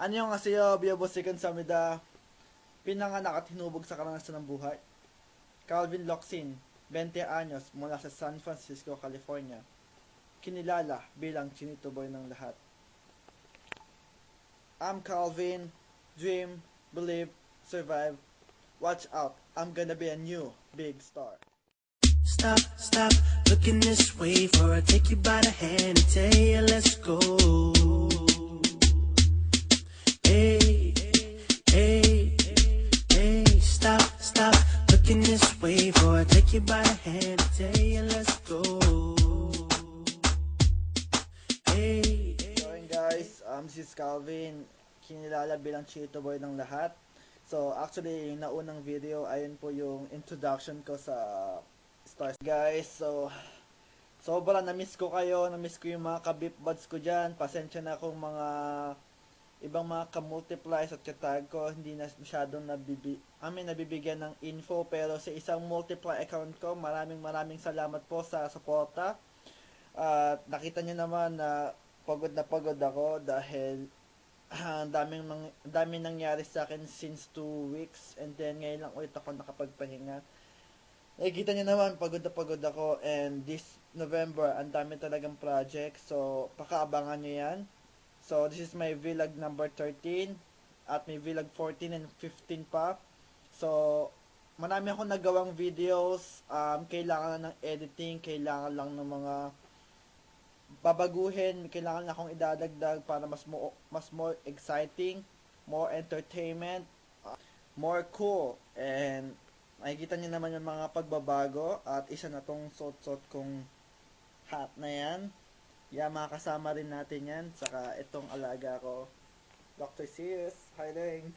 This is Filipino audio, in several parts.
Annyeonghaseyo, biyabosikan samida. Pinanganak at hinubog sa karanasan ng buhay. Calvin Locsin, 20 anyos, mula sa San Francisco, California. Kinilala bilang Chinito Boy ng lahat. I'm Calvin. Dream, believe, survive. Watch out, I'm gonna be a new big star. Stop, stop, looking this way for I take you by the hand and tell you let's go. Hey, hey, hey, stop, stop, looking this way for I take you by the hand and tell you let's go. Hey, So yun guys, this is Calvin. Kinilala bilang Chinito Boy ng lahat. So actually, yung naunang video, ayun po yung introduction ko sa Stars. Guys, so sobrang na-miss ko kayo, na-miss ko yung mga ka-beep buds ko dyan. Pasensya na kung mga ibang mga ka-multiply sa tag ko, hindi na masyadong nabibigyan ng info. Pero sa isang multiply account ko, maraming salamat po sa suporta. At nakita nyo naman na pagod ako dahil daming nangyari sa akin since 2 weeks, and then ngayon lang ulit ako nakapagpahinga. Nakikita nyo naman, pagod ako, and this November, ang dami talagang project, so pakaabangan nyo yan. So this is my vlog number 13, at may vlog 14 and 15 pa. So marami akong nagawang videos, kailangan lang ng editing, kailangan lang ng mga babaguhin, kailangan na akong idadagdag para mas more exciting, more entertainment, more cool. And makikita niyo naman yung mga pagbabago, at isa na tong suot kong hat na yan. Mga kasama rin natin yan. Saka itong alaga ko, Dr. Sears, hi Deng.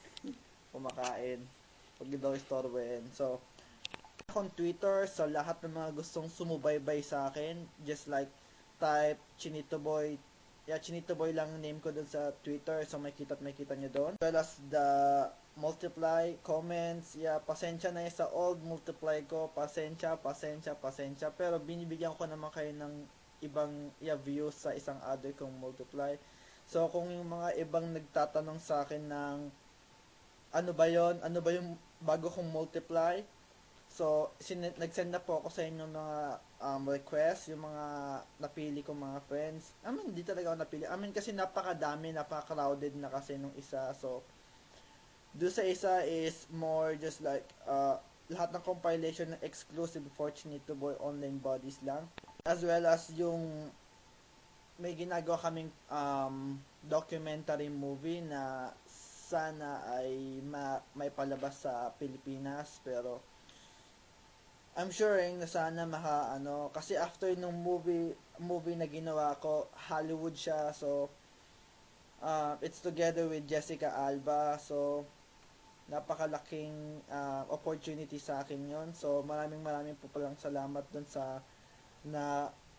Kumakain. Pag daw istorbohin. So, akong Twitter, sa lahat ng mga gustong sumubaybay sa akin, just like type Chinito Boy. Chinito Boy lang name ko dun sa Twitter, so makita nyo doon. As well as the multiply comments, pasensya na sa old multiply ko, pasensya, pero binibigyan ko naman kayo ng ibang views sa isang other kong multiply. So kung yung mga ibang nagtatanong sa akin ng ano ba yung bago kong multiply, so nag-send na po ako sa inyo mga request, yung mga napili kong mga friends. Hindi talaga ako napili. Kasi napaka-crowded na kasi nung isa. So do sa isa is more just like lahat ng compilation na exclusive for Chinito Boy online bodies lang. As well as yung may ginagawa kaming documentary movie na sana ay may palabas sa Pilipinas, pero I'm sure na sana kasi after nung movie na ginawa ko, Hollywood siya, so it's together with Jessica Alba, so napakalaking opportunity sa akin yon. So maraming po palang salamat dun sa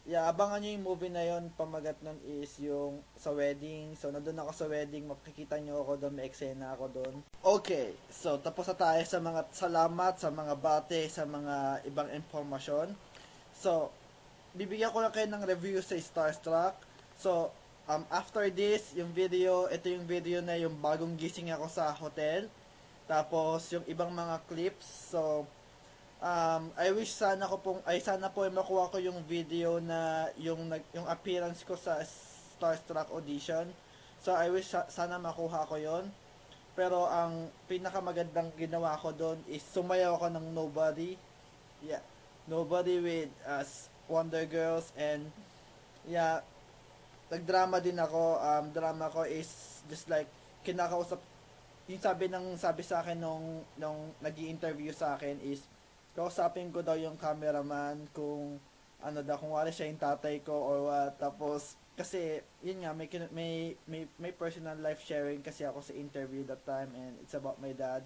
abangan nyo yung movie na yon. Pamagat nun is yung sa wedding. So nandun ako sa wedding, makikita nyo ako doon, may eksena ako doon. Okay, so tapos na tayo sa mga salamat, sa mga bate, sa mga ibang impormasyon. So bibigyan ko lang kayo ng review sa Starstruck. So after this, ito yung video na yung bagong gising ako sa hotel. Tapos yung ibang mga clips. So I wish sana po makuha ko yung video na yung appearance ko sa Starstruck audition. So I wish sana makuha ko yon. Pero ang pinakamagandang ginawa ko doon is sumayaw ako ng Nobody. Nobody with Wonder Girls, and nagdrama din ako. Drama ko is just like kinakausap, yung sabi sa akin nung nag-i-interview sa akin is kausapin ko daw yung cameraman kung kung wala siya yung tatay ko or what. Tapos kasi yun nga, may personal life sharing kasi ako sa interview that time, and it's about my dad.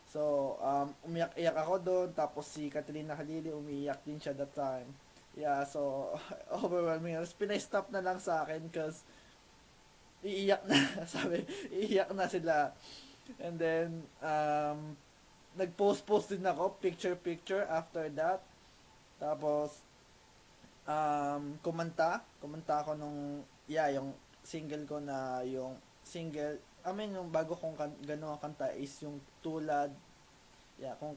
So umiyak-iyak ako doon, tapos si Catalina Halili umiiyak din siya that time. So overwhelming. Tapos pinay-stop na lang sa akin cause iiyak na iiyak na sila. And then nag-post din ako, picture after that. Tapos kumanta ako nung yung single ko na yung single I mean, yung bago kong gano'ng kanta is yung tulad, yeah, kung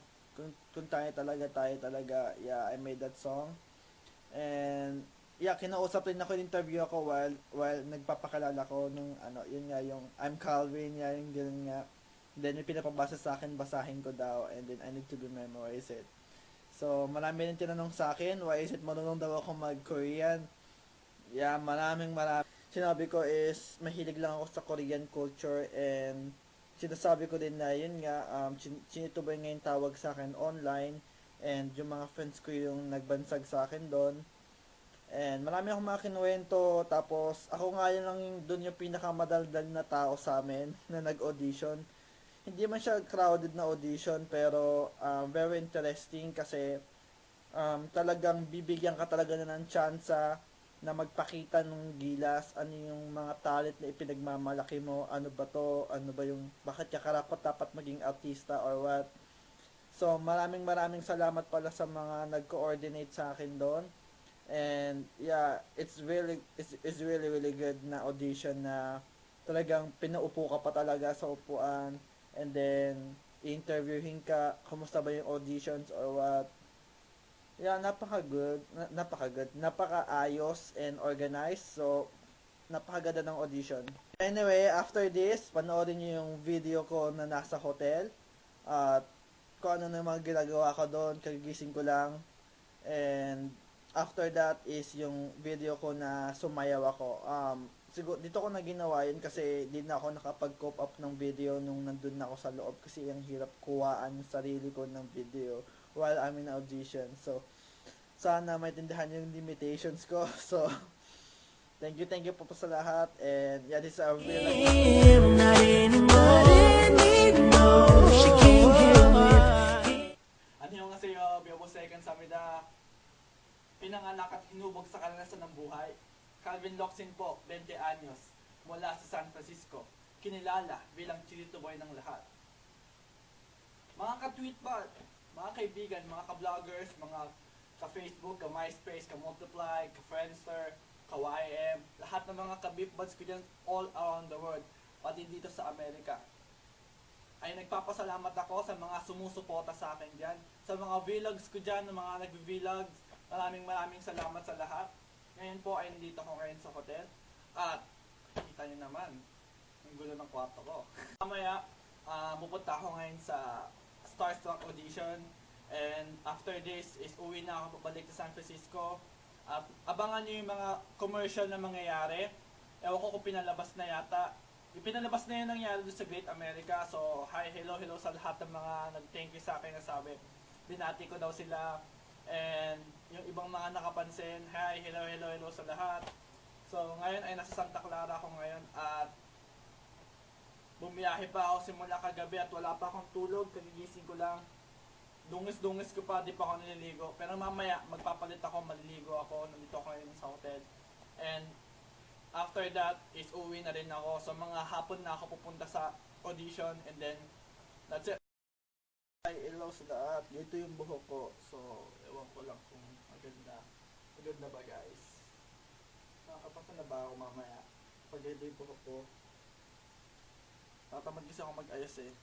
tayo talaga, yeah, I made that song. And, yeah, kinausap rin ako, interview ako while nagpapakalala ko nung, ano, yun nga, yung I'm Calvin, yeah, yung ganun nga. Then, yung pinapabasa sa akin, basahin ko daw, and then I need to memorize it. So, marami rin tinanong sa akin, why is it marunong daw ako mag-Korean? Yeah, marami. Sinabi ko is, mahilig lang ako sa Korean culture and sinasabi ko din na yun nga, sinituboy nga yung tawag sa akin online and yung mga friends ko yung nagbansag sa akin doon. And marami akong mga kinuwento, tapos ako nga yun lang doon yung pinakamadaldal na tao sa amin na nag-audition. Hindi man siya crowded na audition pero very interesting kasi talagang bibigyan ka talaga na ng tsansa na magpakita ng gilas, ano yung mga talent na ipinagmamalaki mo, ano ba to, ano ba yung, bakit ka karapat dapat maging artista or what. So, maraming salamat pala sa mga nag-coordinate sa akin doon. And yeah, it's really good na audition na talagang pinaupo ka pa talaga sa upuan and then interviewin ka, kumusta ba yung auditions or what. Yeah, napaka-good, napaka-ayos and organized. So, napakaganda ng audition. Anyway, after this, panoorin niyo yung video ko na nasa hotel. At kung ano na yung mga ginagawa ko doon, kagigising ko lang. And after that is yung video ko na sumayaw ako. Siguro dito ko na ginawa yun kasi di na ako nakapag-cope up ng video nung nandun na ako sa loob kasi ang hirap kuhaan yung sarili ko ng video while I'm in audition. So, sana maintindihan yung limitations ko. So, thank you po sa lahat. And yeah, this is a real Him, not anymore. She came here with 안녕하세요. 묘보세간 삽니다. Pinanganak at hinubog sa karanasan ng buhay. Calvin Locsin po, 20 anyos, mula sa San Francisco. Kinilala bilang Chilito Boy ng lahat. Mga ka-tweet ba, mga kaibigan, mga ka-vloggers, mga ka-Facebook, ka-MySpace, ka-Multiply, ka-Friendster, ka-YM, lahat ng mga ka-beef buds ko dyan all around the world, pati dito sa Amerika. Ay nagpapasalamat ako sa mga sumusuporta sa akin dyan. Sa mga vlogs ko dyan, ng mga nag-vlogs, maraming salamat sa lahat. Ngayon po ay nandito ako ngayon sa hotel. At kita nyo naman, ang gulo ng kwarto ko. Mamaya, pupunta ako ngayon sa Starstruck audition. And after this is uwi na ako pabalik sa San Francisco. At abangan nyo yung mga commercial na mangyayari. Ewan ko kung pinalabas na yata. Ipinalabas na yun nangyari doon sa Great America. So, hi, hello sa lahat ng mga nag-thank you sa akin na sabi. Binati ko daw sila. And yung ibang mga nakapansin, hi, hello sa lahat. So, ngayon ay nasa Santa Clara ako ngayon at bumiyahe pa ako simula kagabi at wala pa akong tulog. Kagigising ko lang. Dungis ko pa, di pa ako nililigo. Pero mamaya, magpapalit ako, maliligo ako. Nandito ako ngayon sa hotel. And after that is uwi na rin ako. So mga hapon na ako pupunta sa audition and then that's it. Ay, ilaw sa lahat. Dito yung buhok ko. So, ewan ko lang kung maganda. Maganda ba guys? Nakakapasa na ba ako mamaya? Pag dito yung buhok ko. Tatamad kasi ako mag-ayos eh.